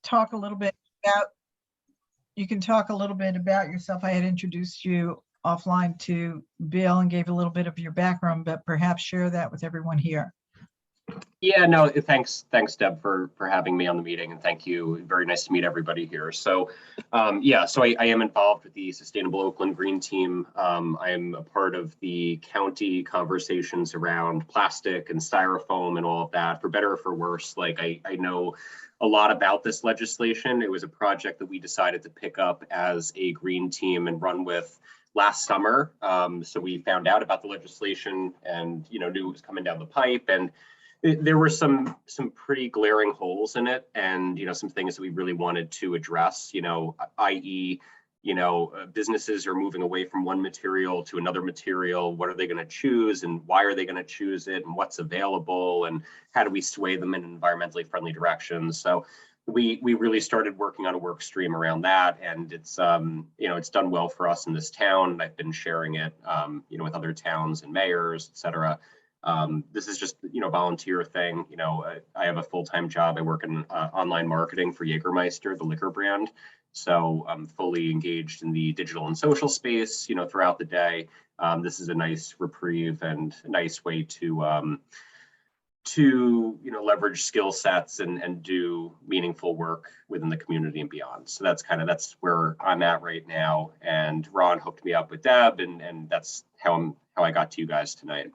talk a little bit about, you can talk a little bit about yourself. I had introduced you offline to Bill and gave a little bit of your background, but perhaps share that with everyone here. Yeah, no, thanks, Deb, for having me on the meeting, and thank you. Very nice to meet everybody here. So, yeah, so I am involved with the Sustainable Oakland Green Team. I am a part of the county conversations around plastic and styrofoam and all of that. For better or for worse, like I know a lot about this legislation. It was a project that we decided to pick up as a green team and run with last summer. So we found out about the legislation and knew it was coming down the pipe, and there were some pretty glaring holes in it, and some things that we really wanted to address, i.e. businesses are moving away from one material to another material. What are they going to choose, and why are they going to choose it, and what's available, and how do we sway them in environmentally friendly directions? So we really started working on a work stream around that, and it's it's done well for us in this town. I've been sharing it with other towns and mayors, et cetera. This is just, a volunteer thing. I have a full-time job. I work in online marketing for Jägermeister, the liquor brand. So I'm fully engaged in the digital and social space, throughout the day. This is a nice reprieve and a nice way to leverage skill sets and do meaningful work within the community and beyond. So that's where I'm at right now. And Ron hooked me up with Deb, and that's how I got to you guys tonight.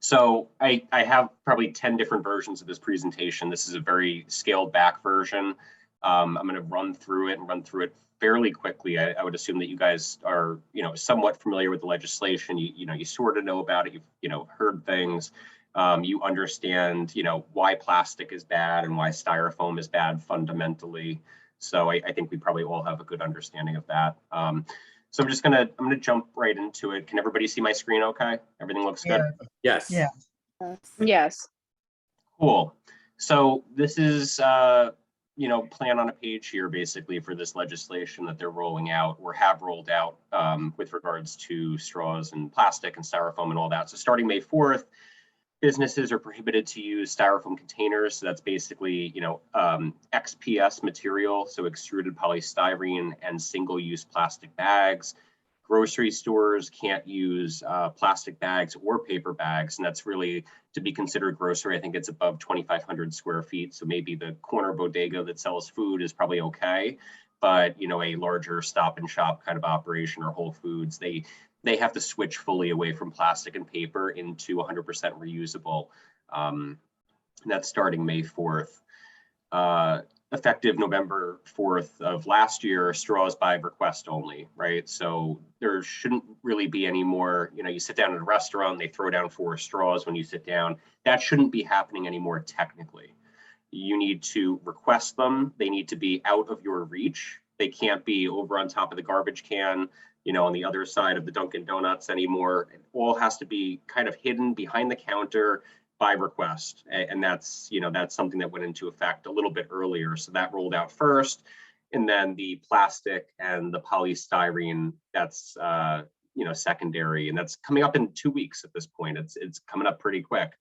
So I have probably 10 different versions of this presentation. This is a very scaled back version. I'm going to run through it fairly quickly. I would assume that you guys are, somewhat familiar with the legislation. You sort of know about it. You've, heard things. You understand, why plastic is bad and why styrofoam is bad fundamentally. So I think we probably all have a good understanding of that. So I'm gonna jump right into it. Can everybody see my screen okay? Everything looks good? Yes. Yeah. Yes. Cool. So this is, plan on a page here basically for this legislation that they're rolling out or have rolled out with regards to straws and plastic and styrofoam and all that. So starting May 4th, businesses are prohibited to use styrofoam containers. So that's basically, XPS material, so extruded polystyrene and single-use plastic bags. Grocery stores can't use plastic bags or paper bags, and that's really to be considered grocery. I think it's above 2,500 square feet. So maybe the corner bodega that sells food is probably okay, but a larger Stop and Shop kind of operation or Whole Foods, they have to switch fully away from plastic and paper into 100% reusable. And that's starting May 4th. Effective November 4th of last year, straws by request only, right? So there shouldn't really be any more, you sit down at a restaurant, they throw down 4 straws when you sit down. That shouldn't be happening anymore technically. You need to request them. They need to be out of your reach. They can't be over on top of the garbage can, on the other side of the Dunkin' Donuts anymore. It all has to be kind of hidden behind the counter by request. And that's, that's something that went into effect a little bit earlier. So that rolled out first. And then the plastic and the polystyrene, that's, secondary. And that's coming up in 2 weeks at this point. It's coming up pretty quick.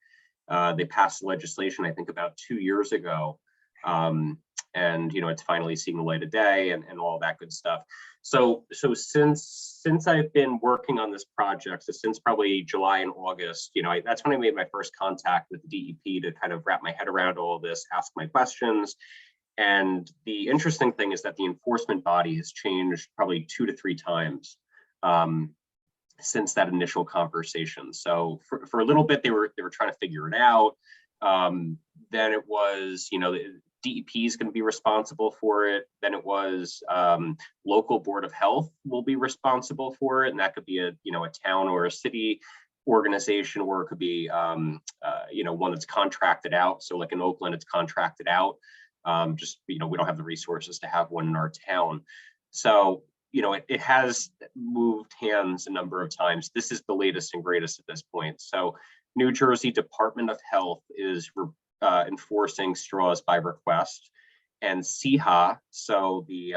They passed legislation, I think, about 2 years ago. And, it's finally seeing the light of day and all that good stuff. So since I've been working on this project, so since probably July and August, that's when I made my first contact with the DEP to kind of wrap my head around all of this, ask my questions. And the interesting thing is that the enforcement body has changed probably 2 to 3 times since that initial conversation. So for a little bit, they were trying to figure it out. Then it was, DEP is going to be responsible for it. Then it was local board of health will be responsible for it, and that could be a town or a city organization, or it could be one that's contracted out. So like in Oakland, it's contracted out. We don't have the resources to have one in our town. So it has moved hands a number of times. This is the latest and greatest at this point. So New Jersey Department of Health is enforcing straws by request, and CEHA, so the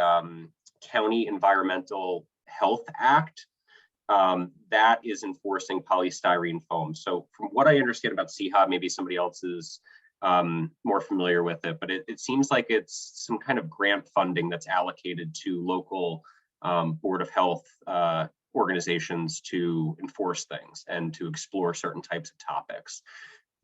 County Environmental Health Act, that is enforcing polystyrene foam. So from what I understand about CEHA, maybe somebody else is more familiar with it, but it seems like it's some kind of grant funding that's allocated to local Board of Health organizations to enforce things and to explore certain types of topics.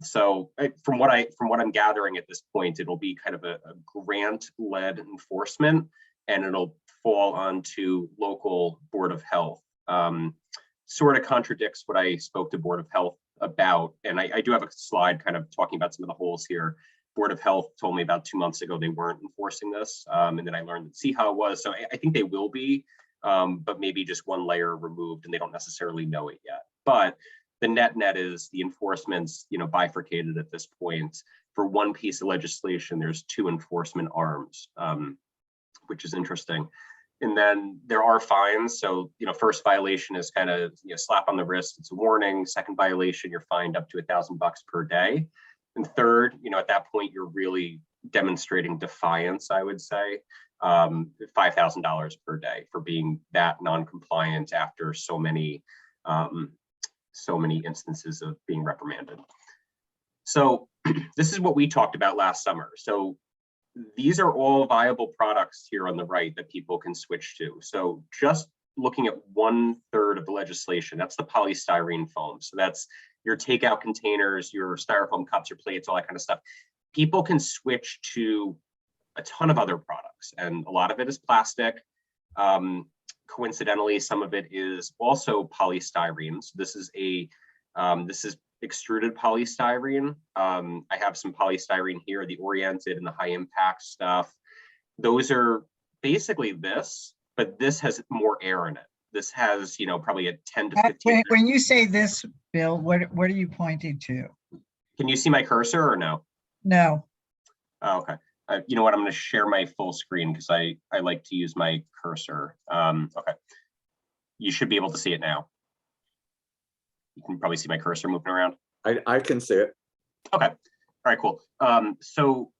So from what I'm gathering at this point, it'll be kind of a grant-led enforcement, and it'll fall onto local Board of Health. Sort of contradicts what I spoke to Board of Health about, and I do have a slide kind of talking about some of the holes here. Board of Health told me about 2 months ago they weren't enforcing this, and then I learned to see how it was. So I think they will be, but maybe just one layer removed, and they don't necessarily know it yet. But the net is the enforcement's, bifurcated at this point. For one piece of legislation, there's 2 enforcement arms, which is interesting. And then there are fines. So, first violation is kind of slap on the wrist. It's a warning. Second violation, you're fined up to $1,000 per day. And third, at that point, you're really demonstrating defiance, I would say. $5,000 per day for being that non-compliant after so many instances of being reprimanded. So this is what we talked about last summer. So these are all viable products here on the right that people can switch to. So just looking at 1/3 of the legislation, that's the polystyrene foam. So that's your takeout containers, your styrofoam cups or plates, all that kind of stuff. People can switch to a ton of other products, and a lot of it is plastic. Coincidentally, some of it is also polystyrene. So this is extruded polystyrene. I have some polystyrene here, the oriented and the high impact stuff. Those are basically this, but this has more air in it. This has, probably a 10 to 15. When you say this, Bill, what are you pointing to? Can you see my cursor or no? No. Oh, okay. You know what? I'm going to share my full screen because I like to use my cursor. Okay. You should be able to see it now. You can probably see my cursor moving around. I can see it. Okay. All right, cool. So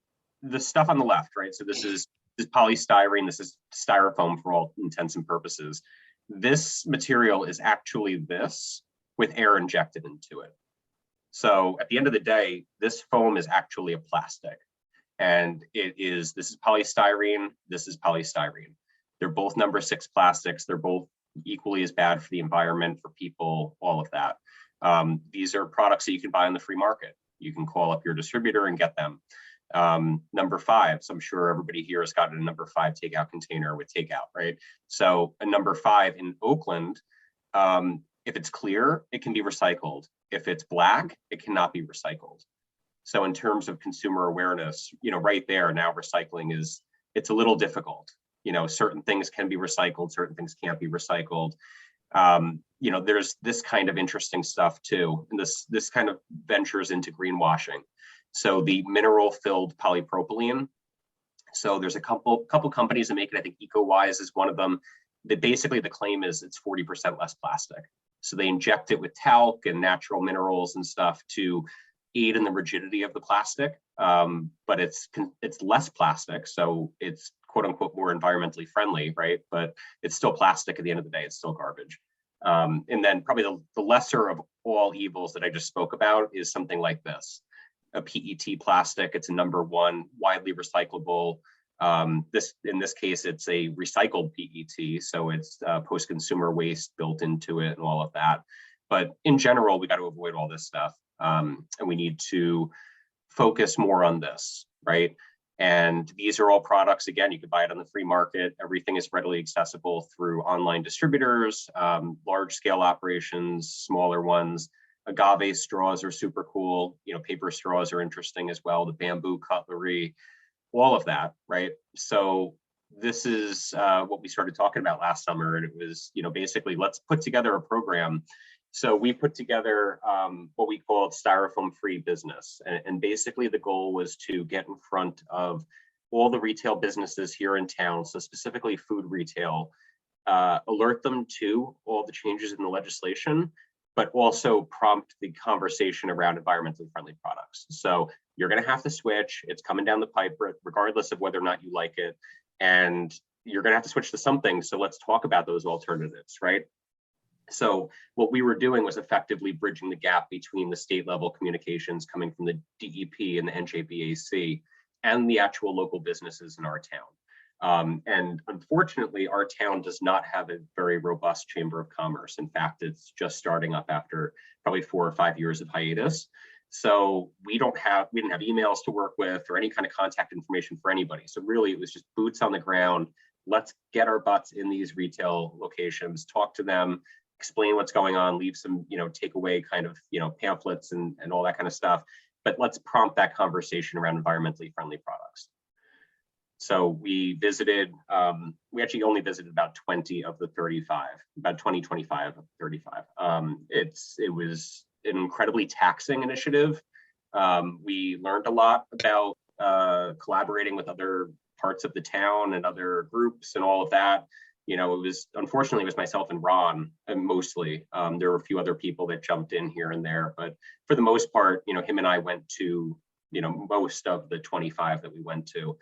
the stuff on the left, right? So this is polystyrene. This is styrofoam for all intents and purposes. This material is actually this with air injected into it. So at the end of the day, this foam is actually a plastic. And this is polystyrene, this is polystyrene. They're both number 6 plastics. They're both equally as bad for the environment, for people, all of that. These are products that you can buy on the free market. You can call up your distributor and get them. Number 5, so I'm sure everybody here has gotten a number 5 takeout container with takeout, right? So a number 5 in Oakland, if it's clear, it can be recycled. If it's black, it cannot be recycled. So in terms of consumer awareness, right there now recycling it's a little difficult. Certain things can be recycled, certain things can't be recycled. There's this kind of interesting stuff too. And this kind of ventures into greenwashing. So the mineral filled polypropylene. So there's a couple companies that make it. I think EcoWise is one of them. That basically the claim is it's 40% less plastic. So they inject it with talc and natural minerals and stuff to aid in the rigidity of the plastic, but it's less plastic, so it's quote unquote more environmentally friendly, right? But it's still plastic at the end of the day. It's still garbage. And then probably the lesser of all evils that I just spoke about is something like this, a PET plastic. It's a number 1, widely recyclable. In this case, it's a recycled PET, so it's post-consumer waste built into it and all of that. But in general, we got to avoid all this stuff. And we need to focus more on this, right? And these are all products, again, you can buy it on the free market. Everything is readily accessible through online distributors, large scale operations, smaller ones. Agave straws are super cool. Paper straws are interesting as well. The bamboo cutlery, all of that, right? So this is what we started talking about last summer. And it was, basically, let's put together a program. So we put together what we called styrofoam free business. And basically the goal was to get in front of all the retail businesses here in town, so specifically food retail, alert them to all the changes in the legislation, but also prompt the conversation around environmentally friendly products. So you're gonna have to switch, it's coming down the pipe regardless of whether or not you like it, and you're gonna have to switch to something, so let's talk about those alternatives, right? So what we were doing was effectively bridging the gap between the state level communications coming from the DEP and the NJBAC and the actual local businesses in our town. And unfortunately, our town does not have a very robust chamber of commerce. In fact, it's just starting up after probably 4 or 5 years of hiatus. So we didn't have emails to work with or any kind of contact information for anybody. So really it was just boots on the ground. Let's get our butts in these retail locations, talk to them, explain what's going on, leave some, takeaway kind of, pamphlets and all that kind of stuff. But let's prompt that conversation around environmentally friendly products. So we visited, we actually only visited about 20 of the 35, about 25 of 35. It was an incredibly taxing initiative. We learned a lot about collaborating with other parts of the town and other groups and all of that. Unfortunately, it was myself and Ron mostly. There were a few other people that jumped in here and there, but for the most part, him and I went to, most of the 25 that we went to.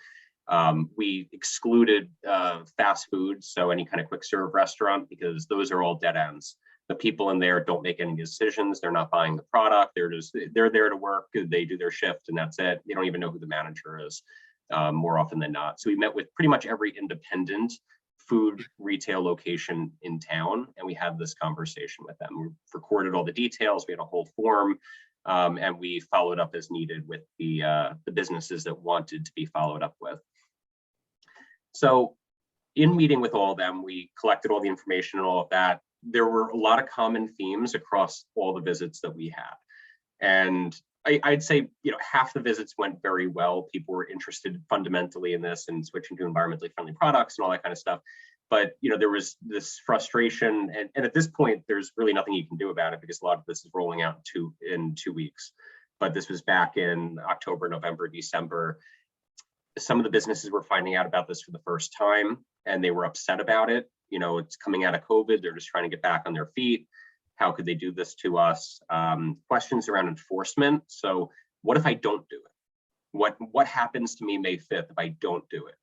We excluded fast food, so any kind of quick serve restaurant, because those are all dead ends. The people in there don't make any decisions. They're not buying the product. They're there to work. They do their shift and that's it. They don't even know who the manager is more often than not. So we met with pretty much every independent food retail location in town, and we had this conversation with them. We recorded all the details. We had a whole form, and we followed up as needed with the businesses that wanted to be followed up with. So in meeting with all of them, we collected all the information and all of that. There were a lot of common themes across all the visits that we had. And I'd say, half the visits went very well. People were interested fundamentally in this and switching to environmentally friendly products and all that kind of stuff. But, there was this frustration. And at this point, there's really nothing you can do about it because a lot of this is rolling out in 2 weeks. But this was back in October, November, December. Some of the businesses were finding out about this for the first time and they were upset about it. It's coming out of COVID. They're just trying to get back on their feet. How could they do this to us? Questions around enforcement. So what if I don't do it? What happens to me May 5th if I don't do it?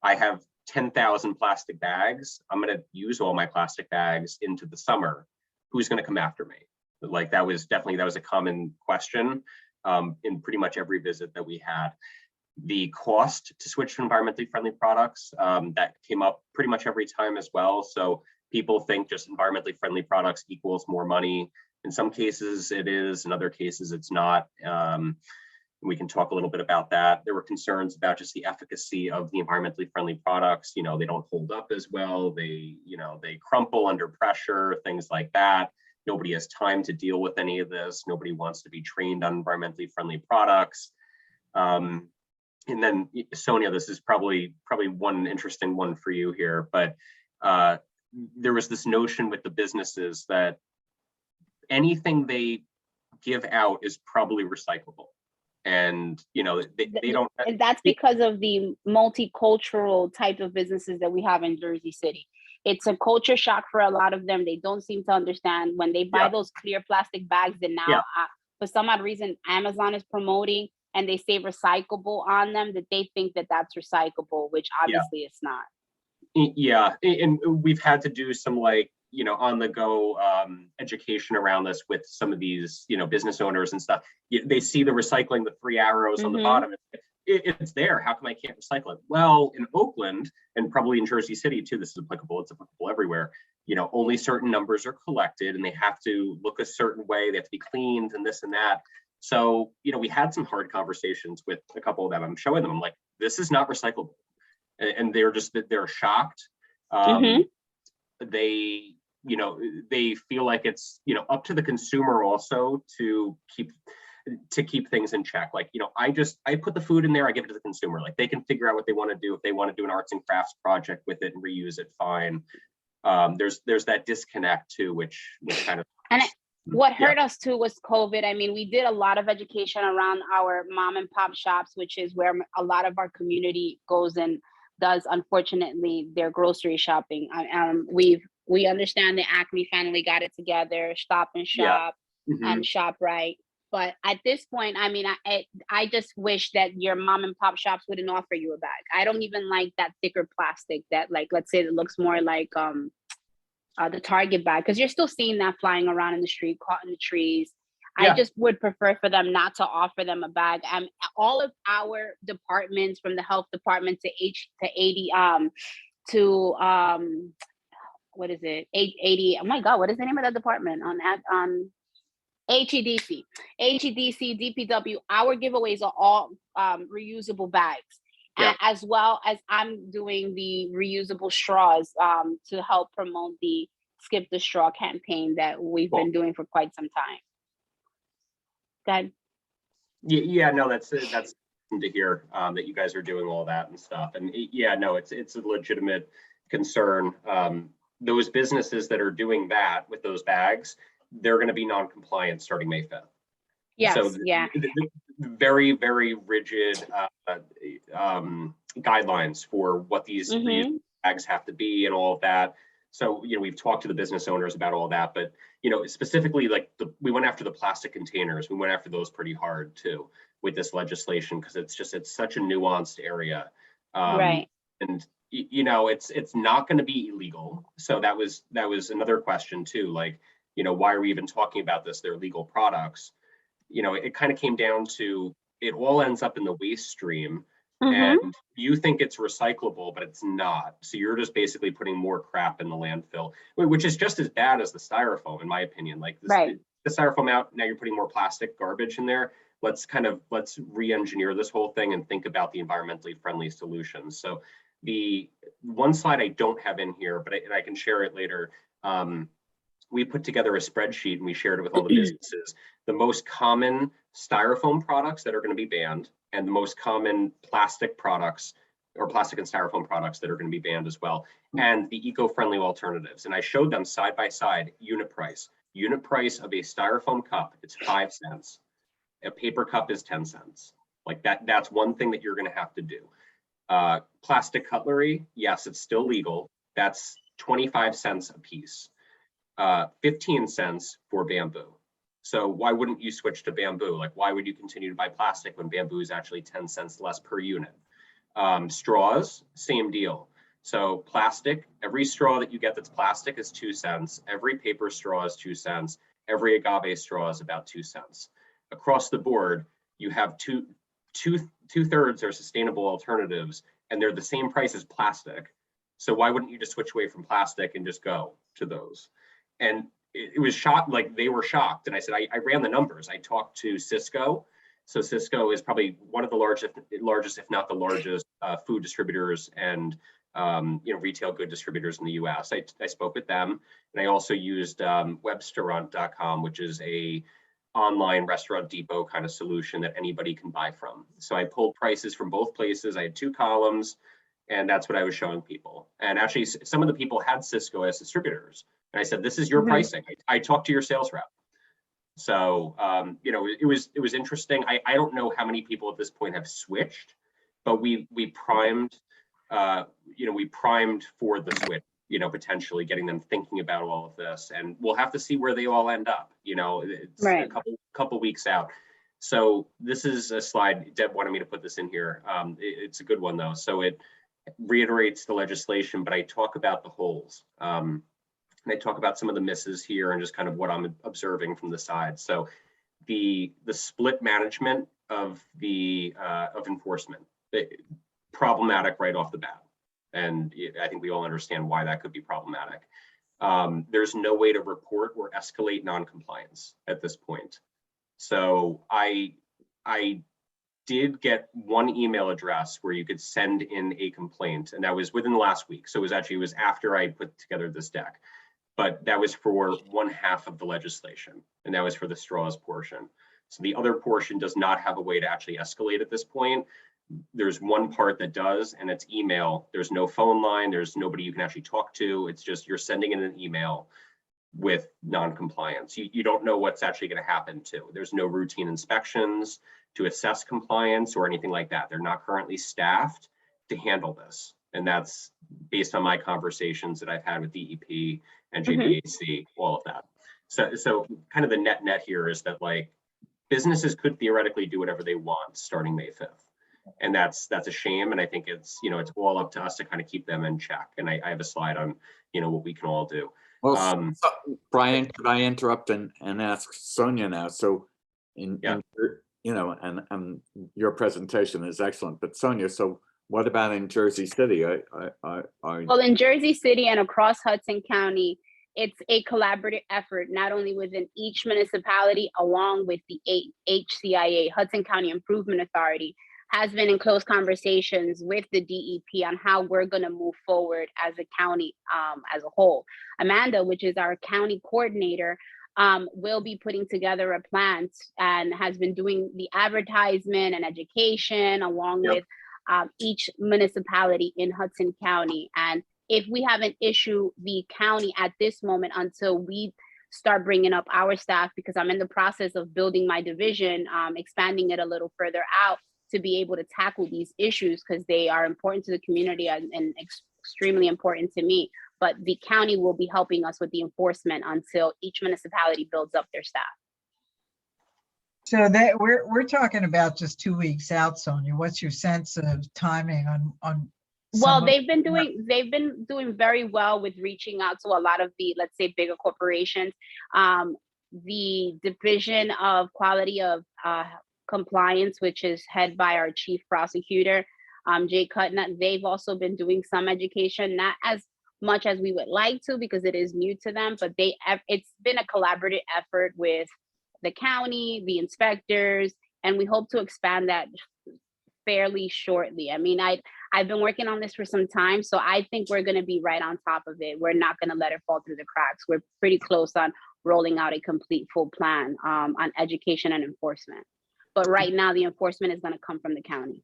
I have 10,000 plastic bags. I'm going to use all my plastic bags into the summer. Who's going to come after me? That was a common question in pretty much every visit that we had. The cost to switch to environmentally friendly products, that came up pretty much every time as well. So people think just environmentally friendly products equals more money. In some cases it is, in other cases it's not. We can talk a little bit about that. There were concerns about just the efficacy of the environmentally friendly products. They don't hold up as well. They crumple under pressure, things like that. Nobody has time to deal with any of this. Nobody wants to be trained on environmentally friendly products. And then Sonia, this is probably one interesting one for you here, but there was this notion with the businesses that anything they give out is probably recyclable. And, they don't. And that's because of the multicultural type of businesses that we have in Jersey City. It's a culture shock for a lot of them. They don't seem to understand when they buy those clear plastic bags that now, for some odd reason, Amazon is promoting and they say recyclable on them, that they think that that's recyclable, which obviously it's not. Yeah, and we've had to do some on the go education around this with some of these, business owners and stuff. They see the recycling, the 3 arrows on the bottom. It's there. How come I can't recycle it? Well, in Oakland and probably in Jersey City too, this is applicable. It's applicable everywhere. Only certain numbers are collected and they have to look a certain way. They have to be cleaned and this and that. So, we had some hard conversations with a couple of them. I'm showing them, I'm like, this is not recyclable. And they're shocked. They, they feel like it's, up to the consumer also to keep things in check. I put the food in there, I give it to the consumer. They can figure out what they want to do. If they want to do an arts and crafts project with it and reuse it, fine. There's that disconnect too, which kind of. And what hurt us too was COVID. I mean, we did a lot of education around our mom and pop shops, which is where a lot of our community goes and does, unfortunately, their grocery shopping. We understand the Acme family got it together, Stop and Shop and ShopRite. But at this point, I mean, I just wish that your mom and pop shops wouldn't offer you a bag. I don't even like that thicker plastic that, let's say, it looks more like the Target bag, because you're still seeing that flying around in the street, caught in the trees. Yeah. I just would prefer for them not to offer them a bag. All of our departments, from the health department to AD, to what is it? 80. Oh my God, what is the name of that department on HEDC, DPW? Our giveaways are all reusable bags. Yeah. As well as I'm doing the reusable straws to help promote the Skip the Straw campaign that we've been doing for quite some time. Go ahead. Yeah, no, that's to hear that you guys are doing all that and stuff. And yeah, no, it's a legitimate concern. Those businesses that are doing that with those bags, they're going to be non-compliant starting May 5th. Yes, So yeah. Very, very rigid guidelines for what these bags have to be and all of that. So, we've talked to the business owners about all that, but, specifically like we went after the plastic containers. We went after those pretty hard too with this legislation, because it's such a nuanced area. Right. And, it's not going to be illegal. So that was another question too. Like, why are we even talking about this? They're legal products. It kind of came down to, it all ends up in the waste stream, and you think it's recyclable, but it's not. So you're just basically putting more crap in the landfill, which is just as bad as the styrofoam, in my opinion. Like the styrofoam out, now you're putting more plastic garbage in there. Let's re-engineer this whole thing and think about the environmentally friendly solutions. So the one slide I don't have in here, but I can share it later. We put together a spreadsheet and we shared it with all the businesses. The most common styrofoam products that are going to be banned, and the most common plastic products, or plastic and styrofoam products, that are going to be banned as well, and the eco-friendly alternatives. And I showed them side by side, unit price. Unit price of a styrofoam cup, it's 5 cents. A paper cup is 10 cents. Like that's one thing that you're going to have to do. Plastic cutlery, yes, it's still legal. That's 25 cents a piece. 15 cents for bamboo. So why wouldn't you switch to bamboo? Like, why would you continue to buy plastic when bamboo is actually 10 cents less per unit? Straws, same deal. So plastic, every straw that you get that's plastic is 2 cents. Every paper straw is 2 cents. Every agave straw is about 2 cents. Across the board, you have two-thirds are sustainable alternatives, and they're the same price as plastic. So why wouldn't you just switch away from plastic and just go to those? And it was shocked, like they were shocked. And I said, I ran the numbers. I talked to Cisco. So Cisco is probably one of the largest, if not the largest, food distributors and retail good distributors in the U.S. I spoke with them, and I also used Webstaurant.com, which is a online restaurant depot kind of solution that anybody can buy from. So I pulled prices from both places. I had 2 columns, and that's what I was showing people. And actually, some of the people had Cisco as distributors. And I said, this is your pricing. I talked to your sales rep. So, it was interesting. I don't know how many people at this point have switched, but we primed, we primed for the switch, potentially getting them thinking about all of this. And we'll have to see where they all end up. It's a couple weeks out. So this is a slide. Deb wanted me to put this in here. It's a good one, though. So it reiterates the legislation, but I talk about the holes. And I talk about some of the misses here and just kind of what I'm observing from the side. So the split management of of enforcement, problematic right off the bat. And I think we all understand why that could be problematic. There's no way to report or escalate non-compliance at this point. So I did get one email address where you could send in a complaint, and that was within the last week. So it was after I put together this deck. But that was for 1/2 of the legislation, and that was for the straws portion. So the other portion does not have a way to actually escalate at this point. There's one part that does, and it's email. There's no phone line. There's nobody you can actually talk to. It's just you're sending in an email with non-compliance. You don't know what's actually going to happen to. There's no routine inspections to assess compliance or anything like that. They're not currently staffed to handle this. And that's based on my conversations that I've had with DEP and JPAC, all of that. So kind of the net here is that, like, businesses could theoretically do whatever they want starting May 5th. And that's a shame. And I think it's all up to us to kind of keep them in check. And I have a slide on, what we can all do. Well, Um, Brian, could I interrupt and ask Sonia now? So Yeah. you know, and your presentation is excellent, but Sonia, so what about in Jersey City? Well, in Jersey City and across Hudson County, it's a collaborative effort, not only within each municipality, along with the HCIA, Hudson County Improvement Authority, has been in close conversations with the DEP on how we're going to move forward as a county as a whole. Amanda, which is our county coordinator, will be putting together a plan and has been doing the advertisement and education along with each municipality in Hudson County. And if we have an issue, the county at this moment, until we start bringing up our staff, because I'm in the process of building my division, expanding it a little further out to be able to tackle these issues, because they are important to the community and extremely important to me. But the county will be helping us with the enforcement until each municipality builds up their staff. So that we're talking about just 2 weeks out, Sonia. What's your sense of timing on? Well, they've been doing very well with reaching out to a lot of the, let's say, bigger corporations. The Division of Quality of Compliance, which is head by our chief prosecutor, Jay Cutnut, they've also been doing some education, not as much as we would like to because it is new to them, but it's been a collaborative effort with the county, the inspectors, and we hope to expand that fairly shortly. I mean, I've been working on this for some time, so I think we're going to be right on top of it. We're not going to let it fall through the cracks. We're pretty close on rolling out a complete full plan on education and enforcement. But right now, the enforcement is going to come from the county.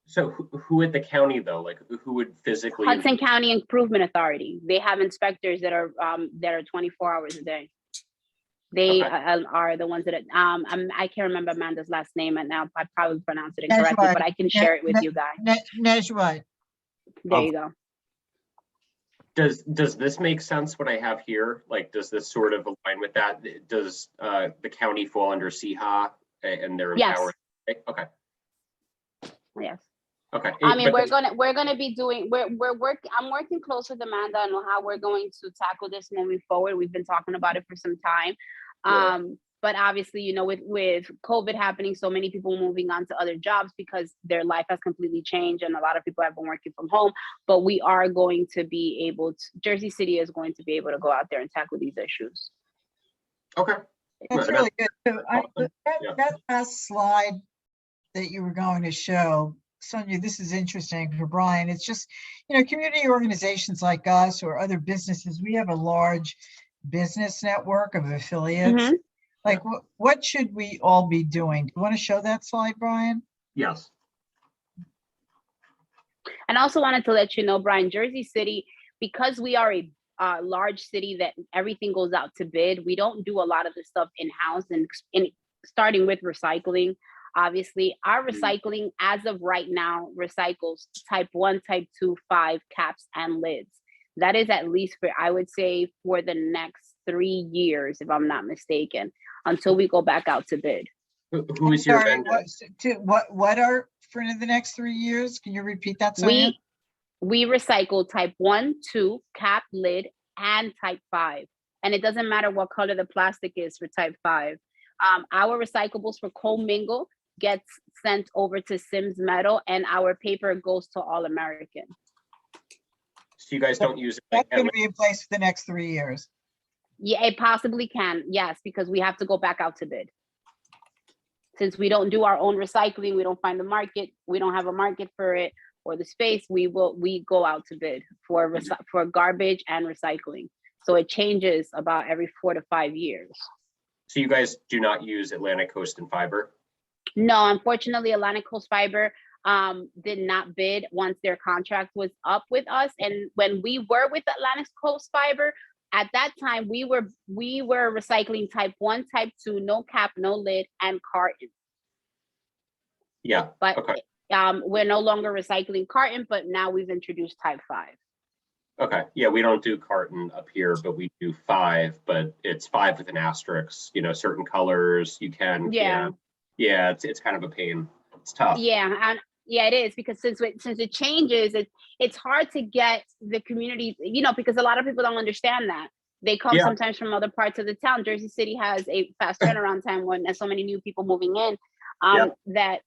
So who at the county though? Like who would physically? Hudson County Improvement Authority. They have inspectors that are 24 hours a day. They are the ones that I can't remember Amanda's last name, and now I probably pronounced it incorrectly, but I can share it with you guys. Nejwat. There you go. Does this make sense what I have here? Like, does this sort of align with that? Does the county fall under CHA and they're empowered? Yes. Okay. Yes. Okay. I mean, we're gonna be doing. I'm working close with Amanda on how we're going to tackle this moving forward. We've been talking about it for some time. But obviously, you know, with COVID happening, so many people moving on to other jobs because their life has completely changed, and a lot of people have been working from home. But we are going to be able to. Jersey City is going to be able to go out there and tackle these issues. Okay. That's really good. So that last slide that you were going to show, Sonia, this is interesting for Brian. It's just, you know, community organizations like us or other businesses, we have a large business network of affiliates. Mm-hmm. Like, what should we all be doing? Do you want to show that slide, Brian? Yes. And I also wanted to let you know, Brian, Jersey City, because we are a large city that everything goes out to bid, we don't do a lot of the stuff in-house, and starting with recycling. Obviously, our recycling as of right now recycles type 1, type 2, 5 caps and lids. That is at least for, I would say, for the next 3 years, if I'm not mistaken, until we go back out to bid. Who is your vendor? What are for the next 3 years? Can you repeat that, Sonia? We recycle type 1, 2, cap, lid, and type 5. And it doesn't matter what color the plastic is for type 5. Our recyclables for co-mingle gets sent over to Sims Metal, and our paper goes to All American. So you guys don't use it? That's going to be in place for the next 3 years. Yeah, it possibly can. Yes, because we have to go back out to bid. Since we don't do our own recycling, we don't find the market, we don't have a market for it or the space, we go out to bid for garbage and recycling. So it changes about every 4 to 5 years. So you guys do not use Atlantic Coast and Fiber? No, unfortunately, Atlantic Coast Fiber did not bid once their contract was up with us. And when we were with Atlantic Coast Fiber, at that time, we were recycling type 1, type 2, no cap, no lid, and carton. Yeah. But okay. We're no longer recycling carton, but now we've introduced type 5. Okay. Yeah, we don't do carton up here, but we do 5, but it's 5 with an asterisk, you know, certain colors you can. Yeah. Yeah, it's kind of a pain. It's tough. Yeah, and yeah, it is, because since it changes, it's hard to get the community, you know, because a lot of people don't understand that. They come Yeah. sometimes from other parts of the town. Jersey City has a fast turnaround time when there's so many new people moving in, that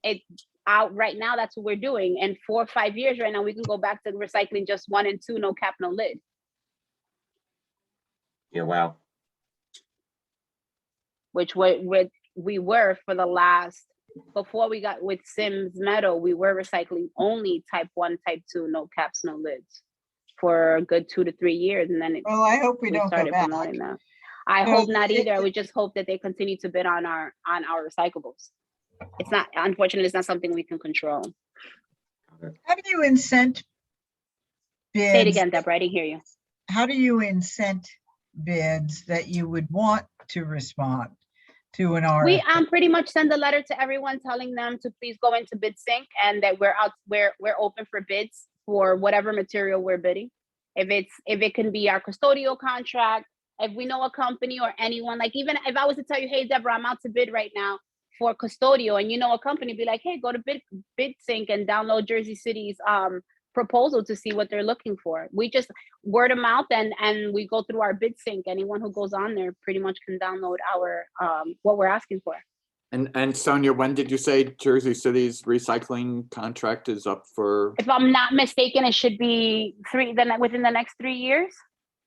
it out right now. That's what we're doing. And 4 or 5 years right now, we can go back to recycling just 1 and 2, no cap, no lid. Yeah, wow. Which we were for the last, before we got with Sims Meadow, we were recycling only type 1, type 2, no caps, no lids for a good 2 to 3 years. And then Well, I hope we don't go started back. promoting that. I So hope not either. I would just hope that they continue to bid on our recyclables. It's not, unfortunately, it's not something we can control. How do you incent bids? Say it again, Deborah, I didn't hear you. How do you incent bids that you would want to respond to an RFP? We pretty much send a letter to everyone telling them to please go into BidSync and that we're open for bids for whatever material we're bidding. If it can be our custodial contract, if we know a company or anyone, like even if I was to tell you, hey, Deborah, I'm out to bid right now for custodial, and you know a company, be like, hey, go to BidSync and download Jersey City's proposal to see what they're looking for. We just word of mouth and we go through our BidSync. Anyone who goes on there pretty much can download our what we're asking for. And Sonia, when did you say Jersey City's recycling contract is up for? If I'm not mistaken, it should be within the next 3 years.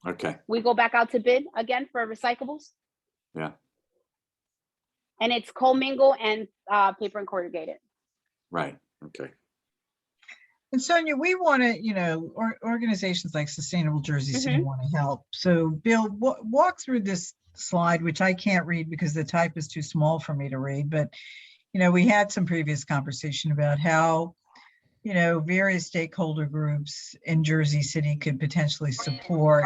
Okay. We go back out to bid again for recyclables. Yeah. And it's commingle and paper and corrugated. Right. Okay. And Sonia, we want to, organizations like Sustainable Jersey City want to help. So Bill, walk through this slide, which I can't read because the type is too small for me to read. But, we had some previous conversation about how, various stakeholder groups in Jersey City could potentially support,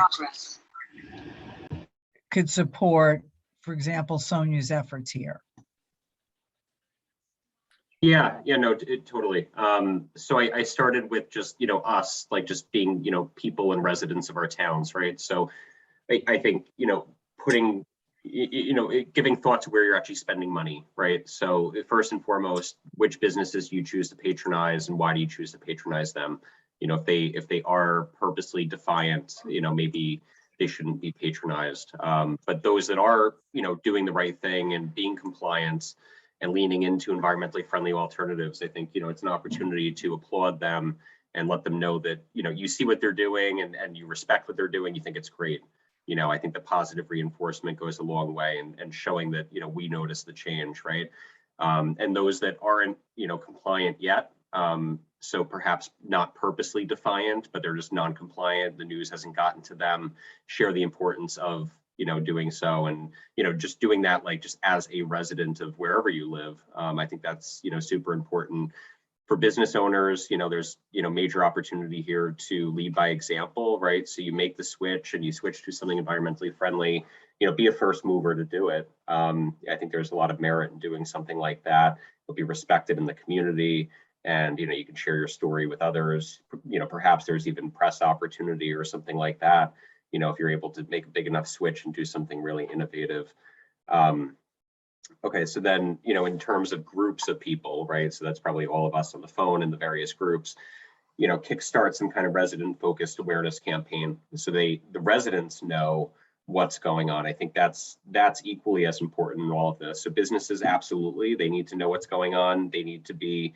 for example, Sonia's efforts here. Yeah, no, totally. So I started with just, us, like just being, people and residents of our towns, right? So I think, putting, giving thought to where you're actually spending money, right? So first and foremost, which businesses do you choose to patronize and why do you choose to patronize them? If they are purposely defiant, maybe they shouldn't be patronized. But those that are, doing the right thing and being compliant and leaning into environmentally friendly alternatives, I think, it's an opportunity to applaud them and let them know that, you see what they're doing and you respect what they're doing. You think it's great. I think the positive reinforcement goes a long way and showing that, we notice the change, right? And those that aren't, compliant yet, so perhaps not purposely defiant, but they're just non-compliant, the news hasn't gotten to them, share the importance of, doing so and, just doing that, like just as a resident of wherever you live. I think that's, super important for business owners. There's, major opportunity here to lead by example, right? So you make the switch and you switch to something environmentally friendly, be a first mover to do it. I think there's a lot of merit in doing something like that. You'll be respected in the community and, you can share your story with others. Perhaps there's even press opportunity or something like that. If you're able to make a big enough switch and do something really innovative. Okay, so then, in terms of groups of people, right? So that's probably all of us on the phone and the various groups, kickstart some kind of resident focused awareness campaign. So the residents know what's going on. I think that's equally as important in all of this. So businesses, absolutely, they need to know what's going on. They need to be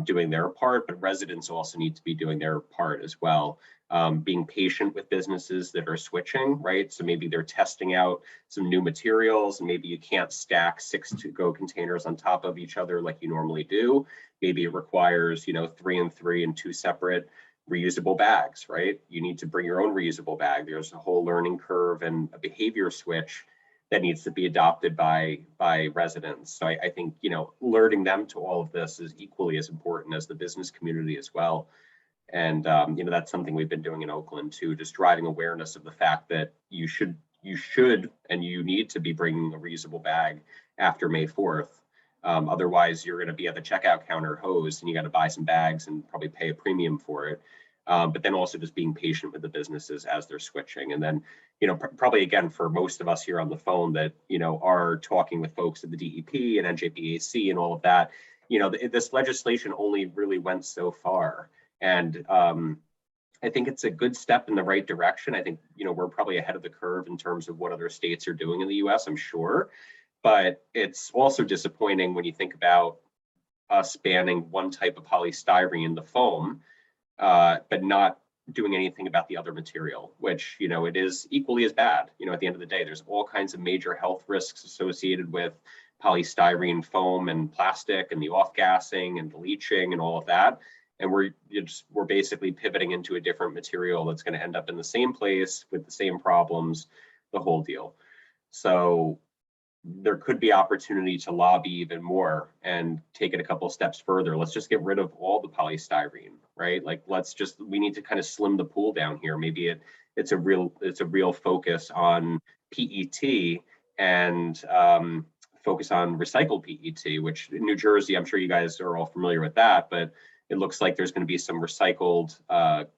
doing their part, but residents also need to be doing their part as well. Being patient with businesses that are switching, right? So maybe they're testing out some new materials and maybe you can't stack 6 to-go containers on top of each other like you normally do. Maybe it requires, 3 and 3 and 2 separate reusable bags, right? You need to bring your own reusable bag. There's a whole learning curve and a behavior switch that needs to be adopted by residents. So I think, alerting them to all of this is equally as important as the business community as well. And, that's something we've been doing in Oakland too, just driving awareness of the fact that you should, and you need to be bringing a reusable bag after May 4th. Otherwise, you're going to be at the checkout counter hosed and you got to buy some bags and probably pay a premium for it. But then also just being patient with the businesses as they're switching. And then, probably again, for most of us here on the phone that, are talking with folks at the DEP and NJPAC and all of that, this legislation only really went so far. And I think it's a good step in the right direction. I think, you know, we're probably ahead of the curve in terms of what other states are doing in the US, I'm sure. But it's also disappointing when you think about us banning one type of polystyrene, the foam, but not doing anything about the other material, which, you know, it is equally as bad. You know, at the end of the day, there's all kinds of major health risks associated with polystyrene foam and plastic and the off-gassing and the leaching and all of that. And we're basically pivoting into a different material that's going to end up in the same place with the same problems, the whole deal. So there could be opportunity to lobby even more and take it a couple of steps further. Let's just get rid of all the polystyrene, right? Like, we need to kind of slim the pool down here. Maybe it's a real focus on PET and focus on recycled PET, which in New Jersey, I'm sure you guys are all familiar with that, but it looks like there's going to be some recycled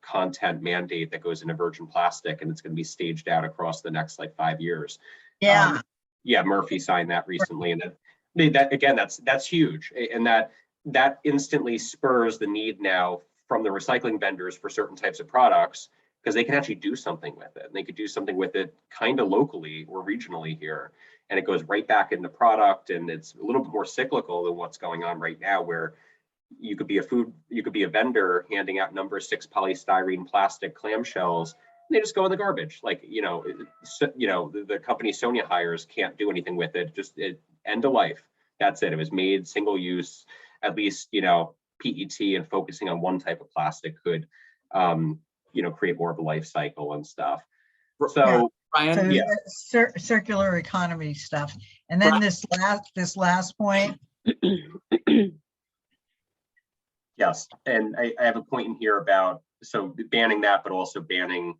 content mandate that goes into virgin plastic, and it's going to be staged out across the next like 5 years. Yeah. Yeah, Murphy signed that recently, and that again, that's huge, and that instantly spurs the need now from the recycling vendors for certain types of products, because they can actually do something with it. And they could do something with it kind of locally or regionally here, and it goes right back into product, and it's a little bit more cyclical than what's going on right now, where you could be a vendor handing out number 6 polystyrene plastic clamshells. They just go in the garbage. Like, you know, the company Sonia hires can't do anything with it. Just end of life. That's it. It was made single use. At least, you know, PET and focusing on one type of plastic could, you know, create more of a life cycle and stuff. So, Brian, yeah. Circular economy stuff. And then this last point. Yes, and I have a point in here about banning that, but also banning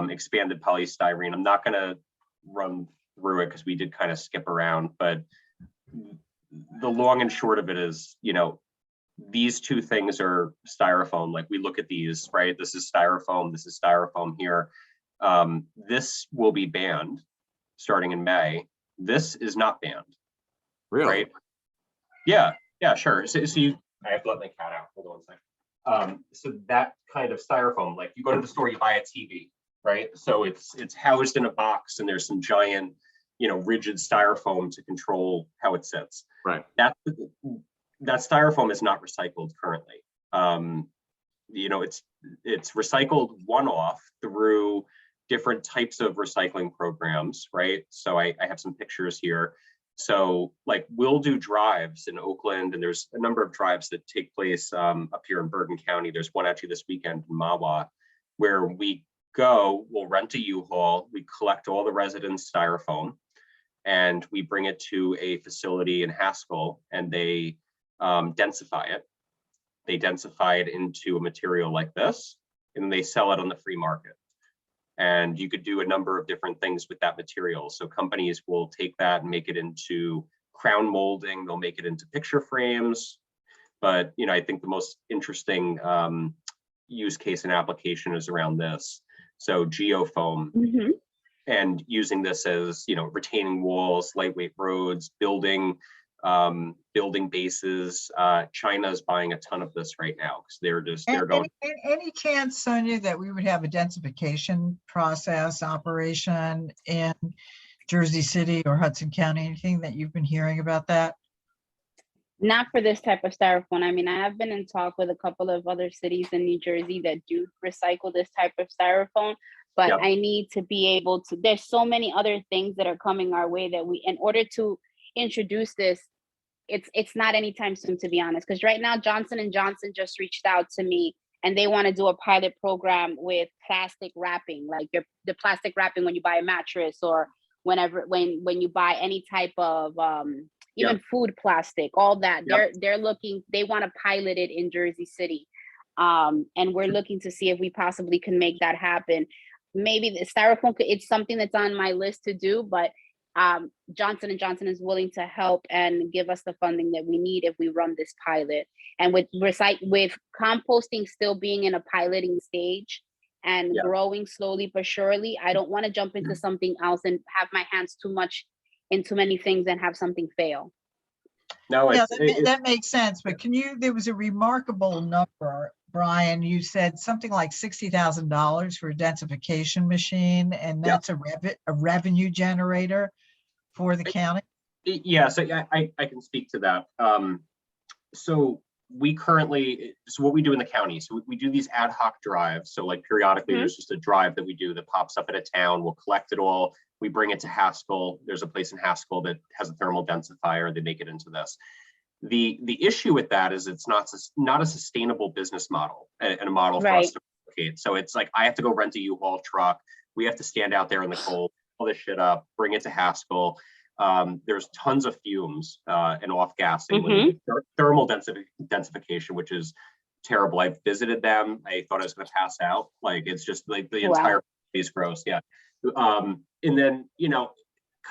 expanded polystyrene. I'm not going to run through it because we did kind of skip around, but the long and short of it is, you know, these two things are styrofoam. Like, we look at these, right? This is styrofoam here. This will be banned starting in May. This is not banned. really? Right? Yeah, sure. So I have to let my cat out. Hold on a second. So that kind of styrofoam, like, you go to the store, you buy a TV, right? So it's housed in a box, and there's some giant, you know, rigid styrofoam to control how it sits. Right. That styrofoam is not recycled currently. You know, it's recycled one-off through different types of recycling programs, right? So I have some pictures here. So, like, we'll do drives in Oakland, and there's a number of drives that take place up here in Bergen County. There's one actually this weekend in Mawa, where we'll rent a U-Haul, we collect all the residents' styrofoam, and we bring it to a facility in Haskell, and they densify it. They densify it into a material like this, and then they sell it on the free market. And you could do a number of different things with that material. So companies will take that and make it into crown molding. They'll make it into picture frames. But, you know, I think the most interesting use case and application is around this. So geofoam, and using this as, you know, retaining walls, lightweight roads, building bases. China's buying a ton of this right now, because they're going. Any chance, Sonia, that we would have a densification process operation in Jersey City or Hudson County? Anything that you've been hearing about that? Not for this type of styrofoam. I mean, I have been in talk with a couple of other cities in New Jersey that do recycle this type of styrofoam, but Yep. I need to be able to, there's so many other things that are coming our way that in order to introduce this, it's not anytime soon, to be honest, because right now Johnson & Johnson just reached out to me, and they want to do a pilot program with plastic wrapping, like the plastic wrapping when you buy a mattress, or when you buy any type of even food plastic, all that. They want to pilot it in Jersey City, and we're looking to see if we possibly can make that happen. Maybe the styrofoam, it's something that's on my list to do, but Johnson & Johnson is willing to help and give us the funding that we need if we run this pilot. And with composting still being in a piloting stage and growing slowly but surely, I don't want to jump into something else and have my hands too much in too many things and have something fail. No, Yeah, that makes sense. But there was a remarkable number Brian, you said something like $60,000 for a densification machine, and that's a revenue generator for the county? Yeah, so I can speak to that. So we currently, so what we do in the county, so we do these ad hoc drives. So like periodically there's just a drive that we do that pops up at a town. We'll collect it all. We bring it to Haskell. There's a place in Haskell that has a thermal densifier. They make it into this. The issue with that is it's not a sustainable business model and a model for us to replicate. So it's like, I have to go rent a U-Haul truck. We have to stand out there in the cold, pull this shit up, bring it to Haskell. There's tons of fumes and off gassing when you do thermal densification, which is terrible. I've visited them. I thought I was going to pass out. Like, it's just like the entire place is gross. Yeah. And then, you know,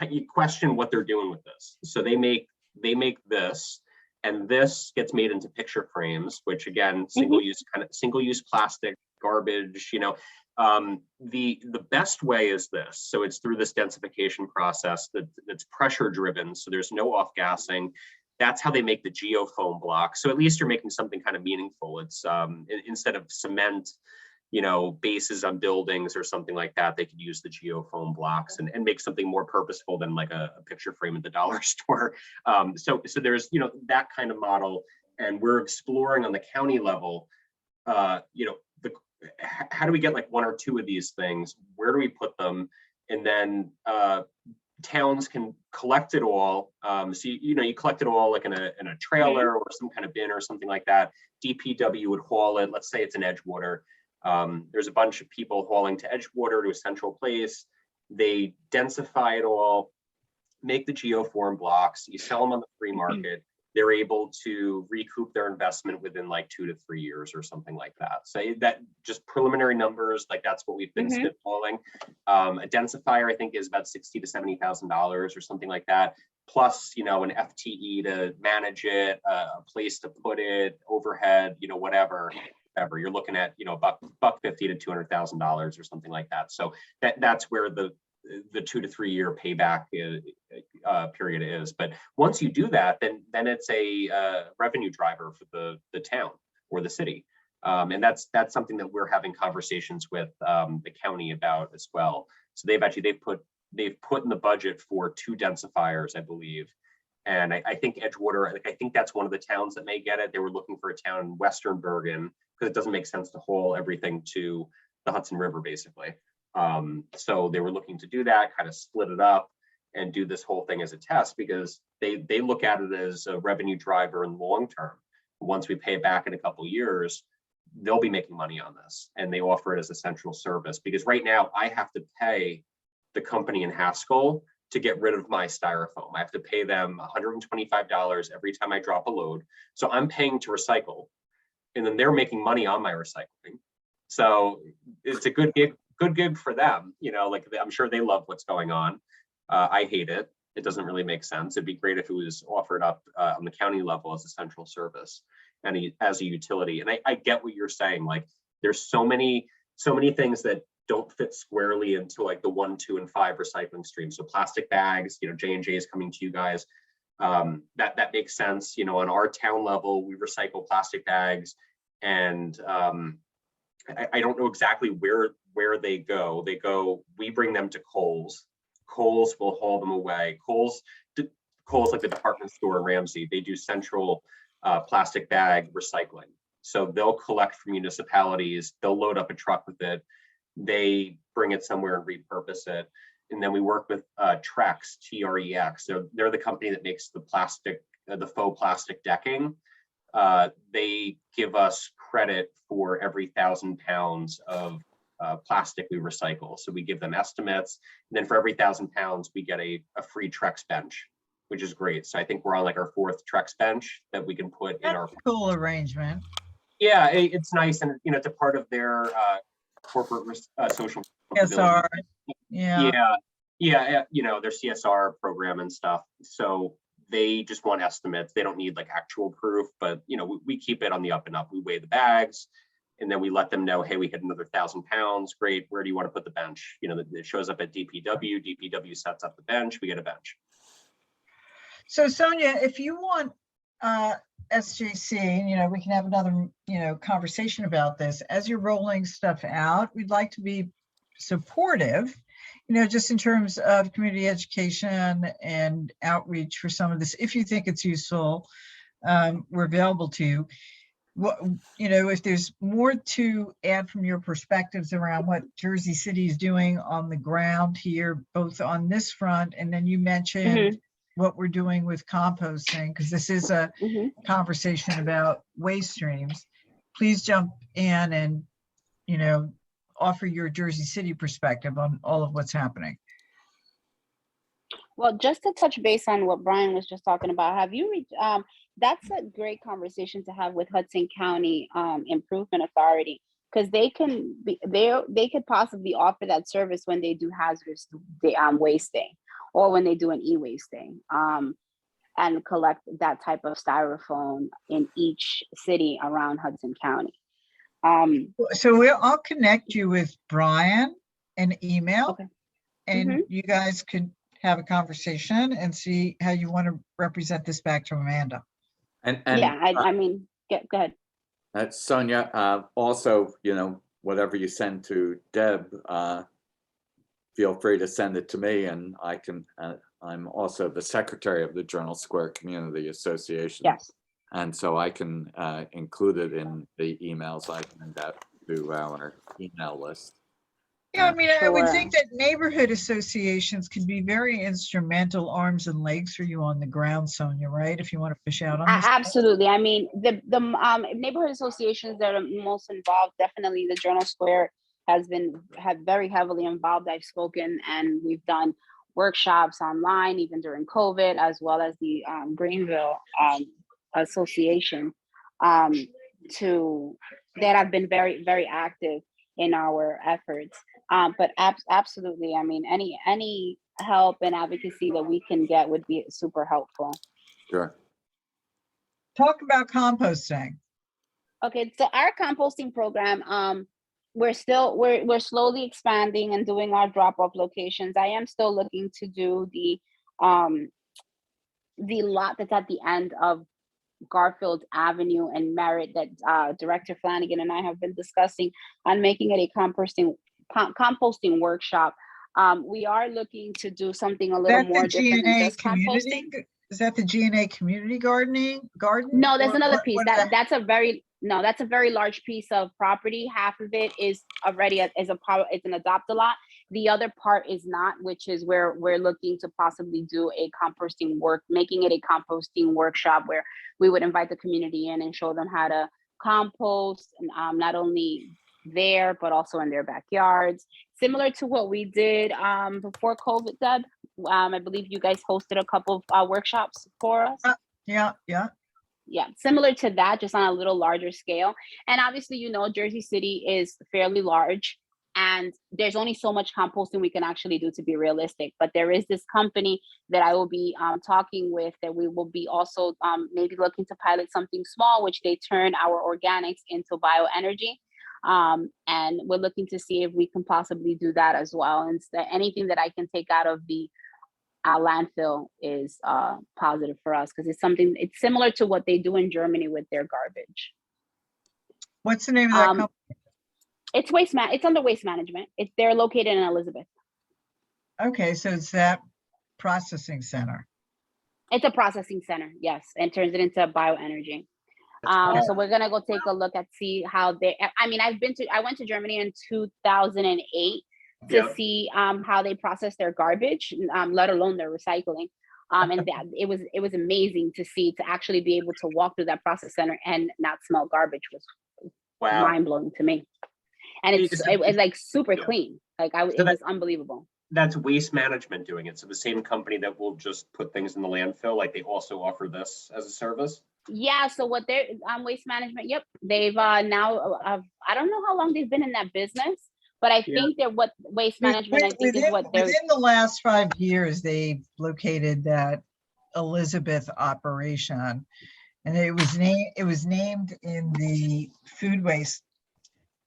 you question what they're doing with this. So they make this, and this gets made into picture frames, which again, single use plastic, garbage, you know. The best way is this. So it's through this densification process that's pressure driven. So there's no off gassing. That's how they make the geofoam block. So at least you're making something kind of meaningful. It's instead of cement, you know, bases on buildings or something like that, they could use the geofoam blocks and make something more purposeful than like a picture frame at the dollar store. So there's, you know, that kind of model, and we're exploring on the county level, you know, how do we get like one or two of these things? Where do we put them? And then towns can collect it all. So you know, you collect it all like in a trailer or some kind of bin or something like that. DPW would haul it. Let's say it's in Edgewater. There's a bunch of people hauling to Edgewater to a central place. They densify it all, make the geoform blocks. You sell them on the free market. They're able to recoup their investment within like 2 to 3 years or something like that. So that just preliminary numbers, like that's what we've been spitballing. A densifier, I think, is about $60,000 to $70,000 or something like that. Plus, you know, an FTE to manage it, a place to put it, overhead, you know, whatever. You're looking at, you know, $150,000 to $200,000 or something like that. So that's where the 2 to 3 year payback period is. But once you do that, then it's a revenue driver for the town or the city. And that's something that we're having conversations with the county about as well. So they've put in the budget for 2 densifiers, I believe. And I think Edgewater, I think that's one of the towns that may get it. They were looking for a town in Western Bergen because it doesn't make sense to haul everything to the Hudson River, basically. So they were looking to do that, kind of split it up and do this whole thing as a test, because they look at it as a revenue driver in the long term. Once we pay it back in a couple of years, they'll be making money on this, and they offer it as a central service. Because right now I have to pay the company in Haskell to get rid of my styrofoam. I have to pay them $125 every time I drop a load. So I'm paying to recycle, and then they're making money on my recycling. So it's a good gig for them. You know, like, I'm sure they love what's going on. I hate it. It doesn't really make sense. It'd be great if it was offered up on the county level as a central service and as a utility. And I get what you're saying. Like, there's so many things that don't fit squarely into like the 1, 2, and 5 recycling streams. So plastic bags, you know, J&J is coming to you guys. That makes sense. You know, on our town level, we recycle plastic bags, and I don't know exactly where they go. We bring them to Kohl's. Kohl's will haul them away. Kohl's like the department store in Ramsey. They do central plastic bag recycling. So they'll collect from municipalities. They'll load up a truck with it. They bring it somewhere and repurpose it. And then we work with Trex, T-R-E-X. They're the company that makes the faux plastic decking. They give us credit for every 1,000 pounds of plastic we recycle. So we give them estimates. And then for every 1,000 pounds, we get a free Trex bench, which is great. So I think we're on like our 4th Trex bench that we can put in our cool arrangement. Yeah, it's nice. And, you know, it's a part of their corporate social CSR. Yeah, you know, their CSR program and stuff. So they just want estimates. They don't need like actual proof, but, you know, we keep it on the up and up. We weigh the bags, and then we let them know, hey, we hit another 1,000 pounds. Great. Where do you want to put the bench? You know, it shows up at DPW. DPW sets up the bench. We get a bench. So Sonia, if you want SJC, you know, we can have another, you know, conversation about this. As you're rolling stuff out, we'd like to be supportive, you know, just in terms of community education and outreach for some of this. If you think it's useful, we're available to you. What, you know, if there's more to add from your perspectives around what Jersey City is doing on the ground here, both on this front, and then you mentioned what we're doing with composting, because this is a conversation about waste streams. Please jump in and, you know, offer your Jersey City perspective on all of what's happening. Well, just to touch base on what Brian was just talking about, have you reached, that's a great conversation to have with Hudson County Improvement Authority, because they can be, they could possibly offer that service when they do hazardous wasting, or when they do an e-wasting, and collect that type of styrofoam in each city around Hudson County. So I'll connect you with Brian, an email, Okay. and you guys could have a conversation and see how you want to represent this back to Amanda. And yeah, I mean, go ahead. Sonia, also, you know, whatever you send to Deb, feel free to send it to me, and I can, I'm also the secretary of the Journal Square Community Association. Yes. And so I can include it in the emails I send out to our email list. Yeah, I mean, I would Sure. think that neighborhood associations can be very instrumental arms and legs for you on the ground, Sonia, right? If you want to fish out on this. Absolutely. I mean, the neighborhood associations that are most involved, definitely the Journal Square has been very heavily involved. I've spoken and we've done workshops online, even during COVID, as well as the Greenville Association, that have been very, very active in our efforts. But absolutely, I mean, any help and advocacy that we can get would be super helpful. Sure. Talk about composting. Okay, so our composting program, we're slowly expanding and doing our drop-off locations. I am still looking to do the lot that's at the end of Garfield Avenue and Merritt that Director Flanagan and I have been discussing on making it a composting workshop. We are looking to do something a little more different than just composting. Is that the G&A community garden? No, there's another piece. That's a very large piece of property. Half of it is already it's an adopt-a-lot. The other part is not, which is where we're looking to possibly do a making it a composting workshop where we would invite the community in and show them how to compost, not only there, but also in their backyards. Similar to what we did before COVID, Deb. I believe you guys hosted a couple of workshops for us. Yeah. Yeah, similar to that, just on a little larger scale. And obviously, you know, Jersey City is fairly large, and there's only so much composting we can actually do to be realistic. But there is this company that I will be talking with that we will be also maybe looking to pilot something small, which they turn our organics into bioenergy. And we're looking to see if we can possibly do that as well. And anything that I can take out of the landfill is positive for us, because it's similar to what they do in Germany with their garbage. What's the name of that company? It's it's under Waste Management. They're located in Elizabeth. Okay, so it's that processing center. It's a processing center, yes, and turns it into bioenergy. So we're gonna go take a look at see how they. I mean, I went to Germany in 2008 to see how they process their garbage, let alone their recycling. And that it was amazing to see, to actually be able to walk through that process center and not smell garbage was mind blowing to me. And it was like super clean. Like it was unbelievable. That's Waste Management doing it. So the same company that will just put things in the landfill, like they also offer this as a service. Yeah. So what they're Waste Management. Yep. They've now I don't know how long they've been in that business, but I think that what Waste Management I think is what they're within the last 5 years they've located that Elizabeth operation, and it was named in the food waste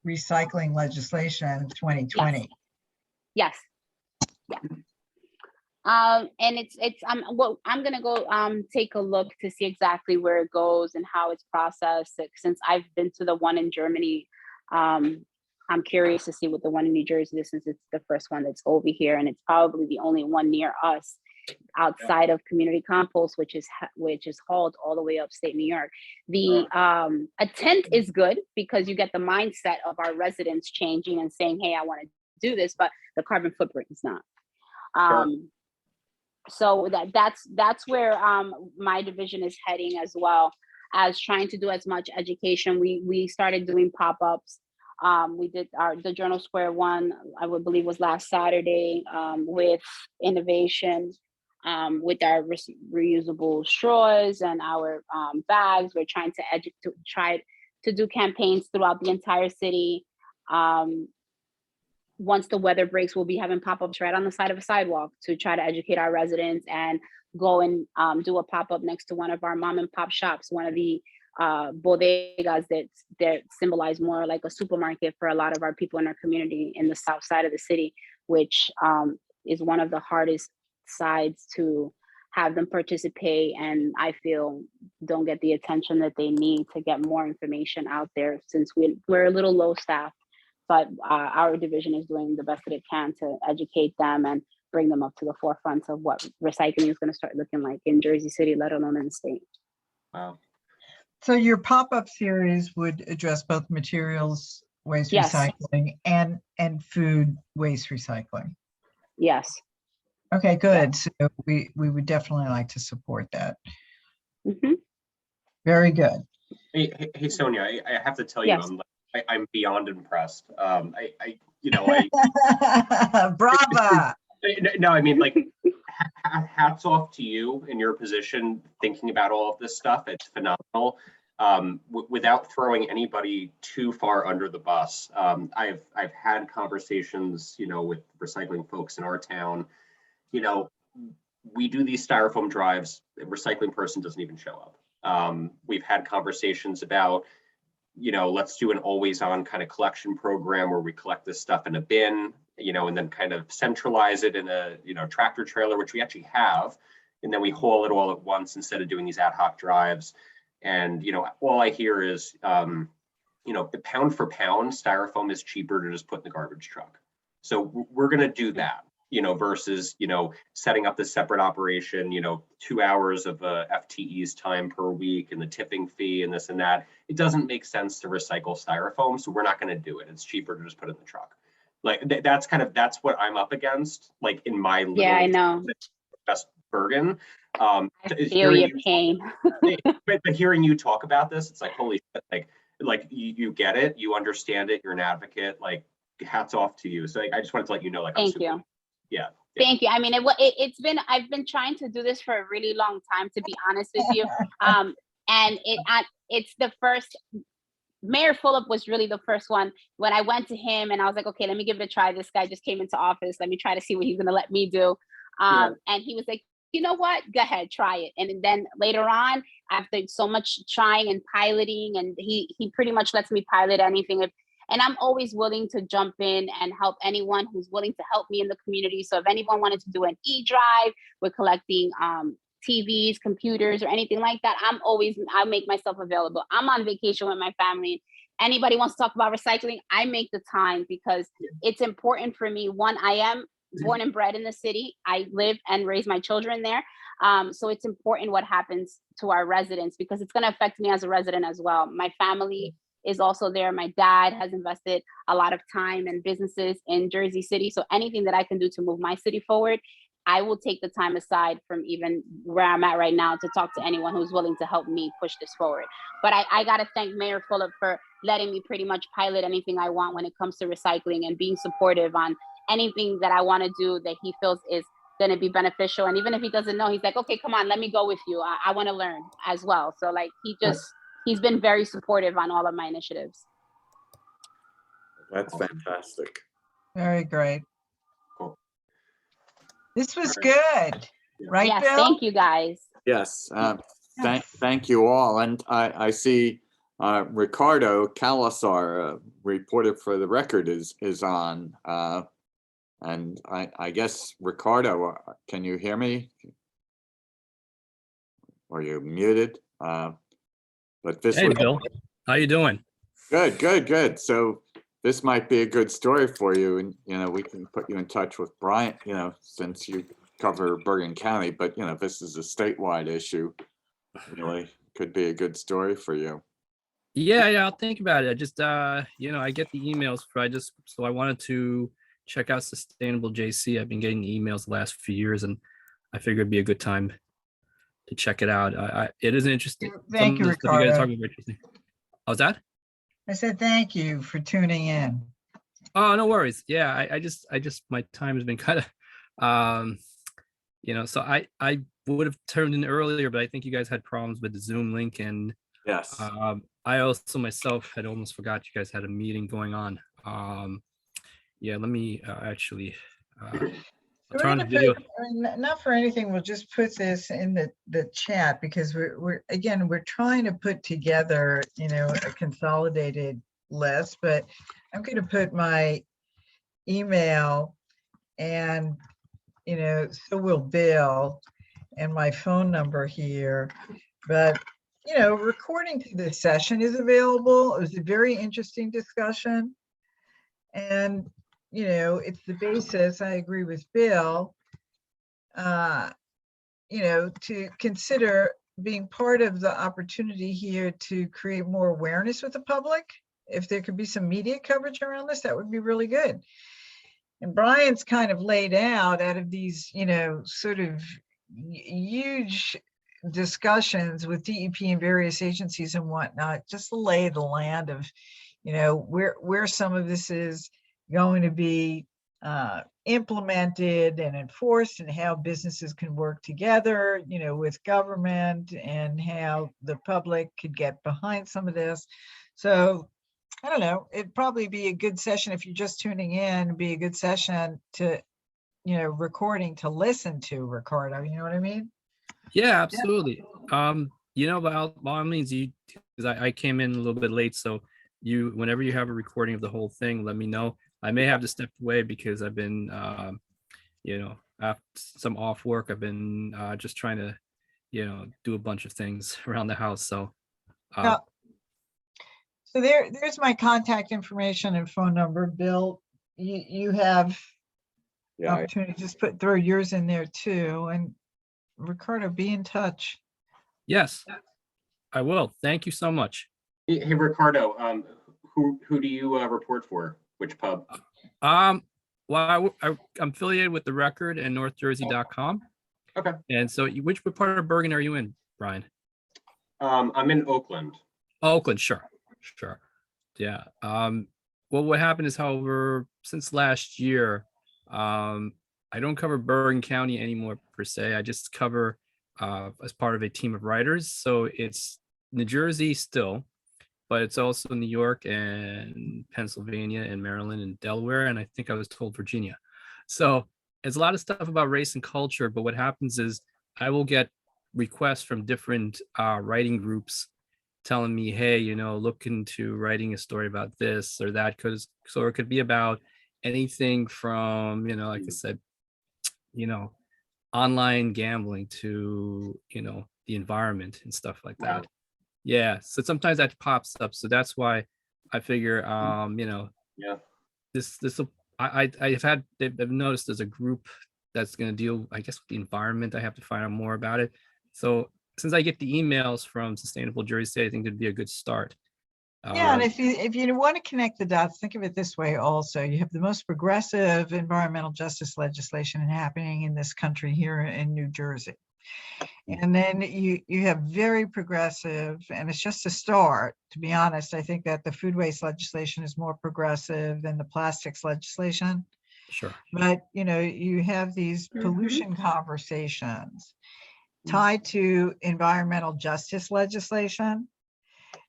recycling legislation of 2020. Yes. Yeah. And I'm gonna go take a look to see exactly where it goes and how it's processed. Since I've been to the one in Germany, I'm curious to see what the one in New Jersey is, since it's the first one that's over here, and it's probably the only one near us outside of community compost, which is hauled all the way upstate New York. The a tent is good because you get the mindset of our residents changing and saying, hey, I want to do this, but the carbon footprint is not. So that's where my division is heading, as well as trying to do as much education. We started doing pop-ups. We did the Journal Square one, I would believe was last Saturday, with innovation, with our reusable straws and our bags. We're trying to try to do campaigns throughout the entire city. Once the weather breaks, we'll be having pop-ups right on the side of a sidewalk to try to educate our residents, and go and do a pop-up next to one of our mom and pop shops, one of the bodegas that symbolize more like a supermarket for a lot of our people in our community in the south side of the city, which is one of the hardest sides to have them participate, and I feel don't get the attention that they need to get more information out there, since we're a little low staffed. But our division is doing the best that it can to educate them and bring them up to the forefront of what recycling is going to start looking like in Jersey City, let alone in the state. Wow. So your pop-up series would address both materials waste Yes. recycling and food waste recycling. Yes. Okay, good. So we would definitely like to support that. Mm-hmm. Very good. Hey, Sonia, I have to tell Yes. you, I'm beyond impressed. Brava. No, I mean, like, hats off to you in your position, thinking about all of this stuff. It's phenomenal. Without throwing anybody too far under the bus, I've had conversations, with recycling folks in our town. We do these styrofoam drives. The recycling person doesn't even show up. We've had conversations about, let's do an always on kind of collection program where we collect this stuff in a bin, and then kind of centralize it in a, tractor trailer, which we actually have. And then we haul it all at once instead of doing these ad hoc drives. And, all I hear is, the pound for pound styrofoam is cheaper to just put in the garbage truck. So we're going to do that, versus, setting up this separate operation, 2 hours of FTE's time per week and the tipping fee and this and that. It doesn't make sense to recycle styrofoam. So we're not going to do it. It's cheaper to just put it in the truck. Like that's what I'm up against, like in my little I know. West Bergen. I feel your pain. but hearing you talk about this, it's like, holy shit, like you get it, you understand it, you're an advocate, like hats off to you. So I just wanted to let you know, like, Thank you. Yeah. Thank you. I mean, I've been trying to do this for a really long time, to be honest with you. And it's the first. Mayor Fulop was really the first one. When I went to him and I was like, okay, let me give it a try. This guy just came into office. Let me try to see what he's going to let me do. And he was like, you know what? Go ahead, try it. And then later on, after so much trying and piloting, and he pretty much lets me pilot anything. And I'm always willing to jump in and help anyone who's willing to help me in the community. So if anyone wanted to do an e-drive, we're collecting TVs, computers, or anything like that, I make myself available. I'm on vacation with my family. Anybody wants to talk about recycling, I make the time, because it's important for me. One, I am born and bred in the city. I live and raise my children there. So it's important what happens to our residents, because it's going to affect me as a resident as well. My family is also there. My dad has invested a lot of time and businesses in Jersey City. So anything that I can do to move my city forward, I will take the time aside from even where I'm at right now to talk to anyone who's willing to help me push this forward. But I got to thank Mayor Fulop for letting me pretty much pilot anything I want when it comes to recycling, and being supportive on anything that I want to do that he feels is going to be beneficial. And even if he doesn't know, he's like, okay, come on, let me go with you. I want to learn as well. So like, he's been very supportive on all of my initiatives. That's fantastic. Very great. Cool. This was good, right, Yes, Bill? thank you guys. Yes, thank you all. And I see Ricardo Calasar, reporter for the record, is on. And I guess, Ricardo, can you hear me? Or you muted? But this Hey, would, Bill, how you doing? good, good, good. So this might be a good story for you, and we can put you in touch with Brian, since you cover Bergen County, but this is a statewide issue. Really could be a good story for you. Yeah, I'll think about it. I just, I get the emails so I wanted to check out Sustainable JC. I've been getting the emails the last few years, and I figured it'd be a good time to check it out. It is interesting. Thank you, Some of the stuff you guys Ricardo. talking about interesting. How's that? I said thank you for tuning in. Oh, no worries. Yeah, I just my time has been kind of, so I would have turned in earlier, but I think you guys had problems with the Zoom link, and Yes. I also myself had almost forgot you guys had a meeting going on. Yeah, let me actually I'll We're turn on the gonna video. not for anything, we'll just put this in the chat because we're trying to put together, a consolidated list, but I'm going to put my email and, so will Bill, and my phone number here. But, recording to this session is available. It was a very interesting discussion. And, it's the basis, I agree with Bill, to consider being part of the opportunity here to create more awareness with the public. If there could be some media coverage around this, that would be really good. And Brian's kind of laid out of these, sort of huge discussions with DEP and various agencies and whatnot, just to lay the land of, where some of this is going to be implemented and enforced, and how businesses can work together, with government, and how the public could get behind some of this. So I don't know, it'd probably be a good session if you're just tuning in, it'd be a good session to, recording to listen to, Ricardo, you know what I mean? Yeah, absolutely. By all means, because I came in a little bit late, so whenever you have a recording of the whole thing, let me know. I may have to step away because I've been, after some off work, I've been just trying to, do a bunch of things around the house. So, so there's my contact information and phone number. Bill, you have Yeah. opportunity to just throw yours in there too. And Ricardo, be in touch. yes, I will. Thank you so much. Hey, Ricardo, who do you report for? Which pub? Well, I'm affiliated with The Record and NorthJersey.com. Okay. And so, which part of Bergen are you in, Brian? I'm in Oakland. Oakland, sure. Yeah. Well, what happened is, however, since last year, I don't cover Bergen County anymore per se. I just cover as part of a team of writers. So it's New Jersey still, but it's also New York and Pennsylvania and Maryland and Delaware, and I think I was told Virginia. So it's a lot of stuff about race and culture, but what happens is I will get requests from different writing groups telling me, hey, look into writing a story about this or that, so it could be about anything from, like I said, online gambling to, the environment and stuff like that. Wow. Yeah. So sometimes that pops up. So that's why I figure, Yeah. I've noticed there's a group that's going to deal, I guess, with the environment. I have to find out more about it. So since I get the emails from Sustainable Jersey, I think it'd be a good start. Yeah, and if you want to connect the dots, think of it this way also. You have the most progressive environmental justice legislation happening in this country here in New Jersey. And then you have very progressive, and it's just a start, to be honest. I think that the food waste legislation is more progressive than the plastics legislation. Sure. But, you have these pollution conversations tied to environmental justice legislation.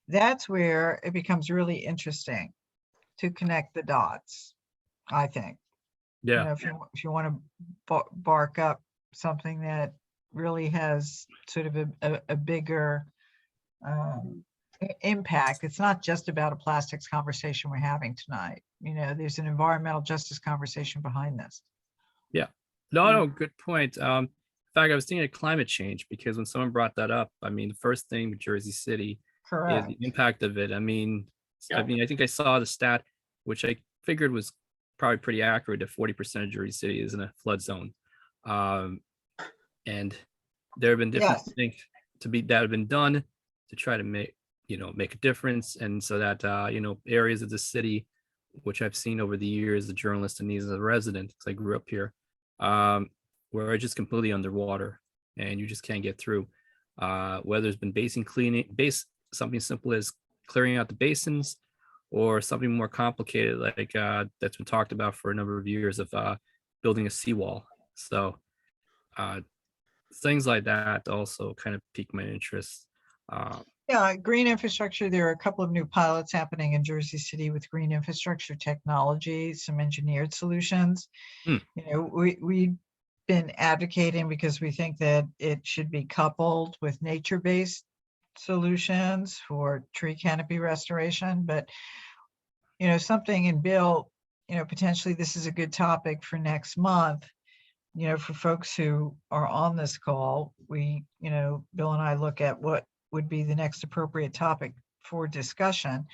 That's where it becomes really interesting to connect the dots, I think. Yeah. If you want to bark up something that really has sort of a bigger impact. It's not just about a plastics conversation we're having tonight. there's an environmental justice conversation behind this. No, good point. In fact, I was thinking of climate change because when someone brought that up, I mean, the first thing with Jersey City is Correct. the impact of it. I mean, Yeah. I think I saw the stat, which I figured was probably pretty accurate, that 40% of Jersey City is in a flood zone. And there have been different Yes. things that have been done to try to make a difference. And so that, areas of the city, which I've seen over the years, the journalist and as a resident, because I grew up here, where it's just completely underwater and you just can't get through. Whether there's been something simple as clearing out the basins, or something more complicated like that's been talked about for a number of years of building a seawall. So things like that also kind of pique my interest. Yeah, green infrastructure. There are a couple of new pilots happening in Jersey City with green infrastructure technology, some engineered solutions. Hmm. We've been advocating because we think that it should be coupled with nature-based solutions for tree canopy restoration. But, something in Bill, potentially this is a good topic for next month. For folks who are on this call, we, Bill and I look at what would be the next appropriate topic for discussion.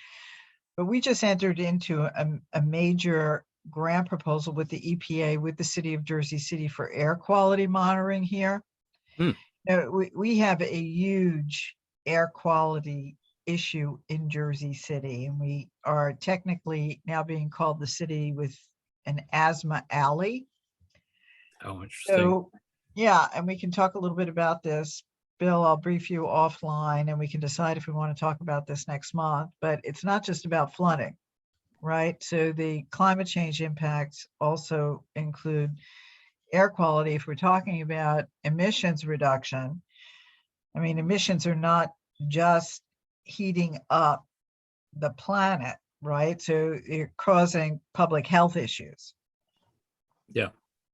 But we just entered into a major grant proposal with the EPA, with the city of Jersey City for air quality monitoring here. Hmm. We have a huge air quality issue in Jersey City, and we are technically now being called the city with an asthma alley. Oh, interesting. So, yeah, and we can talk a little bit about this. Bill, I'll brief you offline and we can decide if we want to talk about this next month, but it's not just about flooding, right? So the climate change impacts also include air quality. If we're talking about emissions reduction, I mean, emissions are not just heating up the planet, right? So they're causing public health issues.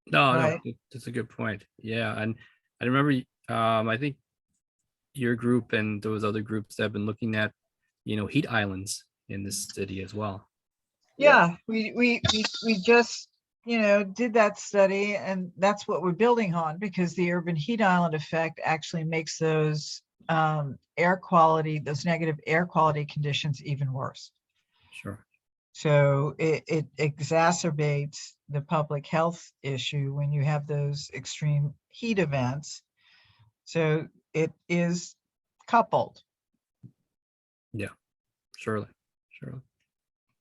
No, Right. that's a good point. Yeah, and I remember, I think your group and those other groups that have been looking at, heat islands in this city as well. Yeah, we just, did that study, and that's what we're building on, because the urban heat island effect actually makes those those negative air quality conditions even worse. Sure. So it exacerbates the public health issue when you have those extreme heat events. So it is coupled. Surely.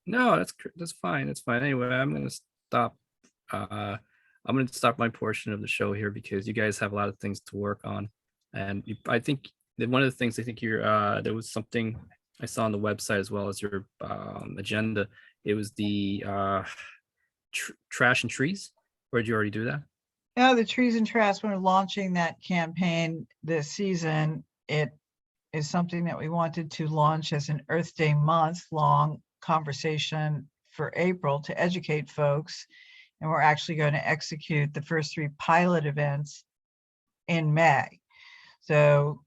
No, that's fine. That's fine. Anyway, I'm gonna stop. I'm gonna stop my portion of the show here because you guys have a lot of things to work on, and I think that one of the things I think there was something I saw on the website as well as your agenda. It was the trash and trees. Or did you already do that? Yeah, the Trees and Trash, we're launching that campaign this season. It is something that we wanted to launch as an Earth Day month-long conversation for April to educate folks. And we're actually going to execute the first 3 pilot events in May. So,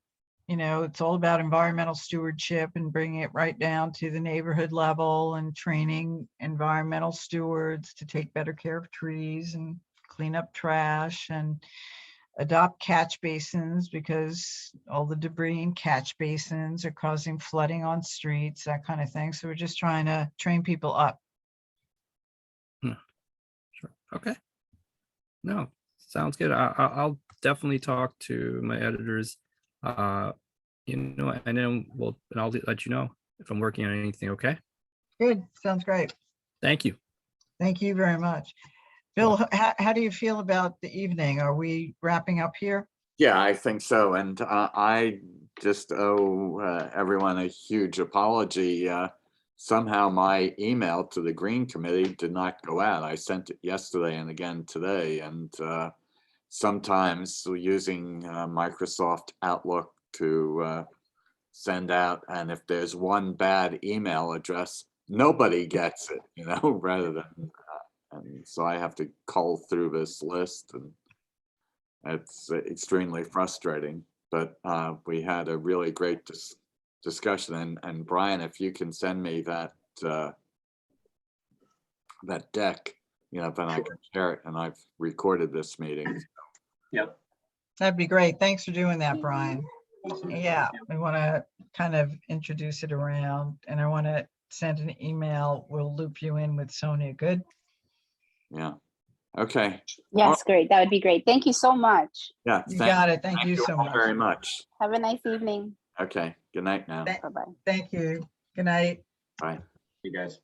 it's all about environmental stewardship and bringing it right down to the neighborhood level and training environmental stewards to take better care of trees and clean up trash and adopt catch basins, because all the debris in catch basins are causing flooding on streets, that kind of thing. So we're just trying to train people up. Sure. Okay. No, sounds good. I'll definitely talk to my editors. And then I'll let you know if I'm working on anything. Okay. Good. Sounds great. Thank you. Thank you very much. Bill, how do you feel about the evening? Are we wrapping up here? Yeah, I think so. And I just owe everyone a huge apology. Somehow my email to the Green Committee did not go out. I sent it yesterday and again today. And sometimes using Microsoft Outlook to send out, and if there's one bad email address, nobody gets it, rather than, and so I have to cull through this list, and it's extremely frustrating. But we had a really great discussion, and Brian, if you can send me that that deck, you know, then I can share it, and I've recorded this meeting. Yep. That'd be great. Thanks for doing that, Brian. Yeah, we want to kind of introduce it around, and I want to send an email. We'll loop you in with Sonia. Good? Yeah. Okay. Yes, great. That would be great. Thank you so much. Yeah. You got it. Thank you so all much. very much. Have a nice evening. Okay. Good night now. Thank- Bye-bye. Thank you. Good night. Bye. You guys.